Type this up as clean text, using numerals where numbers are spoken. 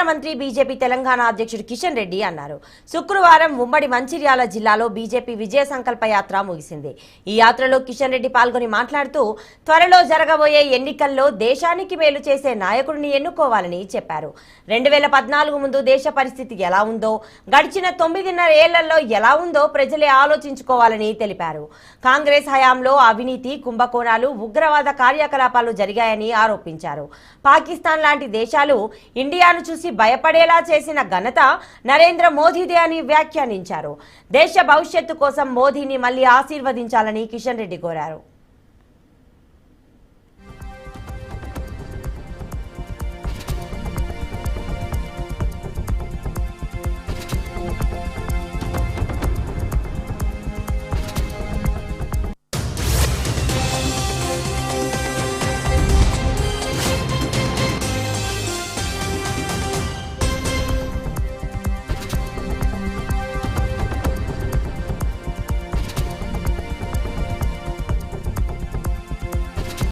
మంత్రి బీజేపీ తెలంగాణ అధ్యక్షుడు కిషన్ రెడ్డి అన్నారు. శుక్రవారం ఉమ్మడి మంచిర్యాల జిల్లాలో బీజేపీ విజయ సంకల్ప యాత్ర ముగిసింది. ఈ యాత్రలో కిషన్ రెడ్డి పాల్గొని మాట్లాడుతూ త్వరలో జరగబోయే ఎన్నికల్లో దేశానికి మేలు చేసే నాయకుడిని ఎన్నుకోవాలని చెప్పారు. 2014 ముందు దేశ పరిస్థితి ఎలా ఉందో, గడిచిన 9.5 ఏళ్లలో ఎలా ఉందో ప్రజలే ఆలోచించుకోవాలని తెలిపారు. కాంగ్రెస్ హయాంలో అవినీతి, కుంభకోణాలు, ఉగ్రవాద కార్యకలాపాలు జరిగాయని ఆరోపించారు. పాకిస్తాన్ లాంటి దేశాలు ఇండియాను చూసి భయపడేలా చేసిన ఘనత నరేంద్ర మోదీదే అని వ్యాఖ్యానించారు. దేశ భవిష్యత్తు కోసం మోదీని మళ్లీ ఆశీర్వదించాలని కిషన్ రెడ్డి కోరారు.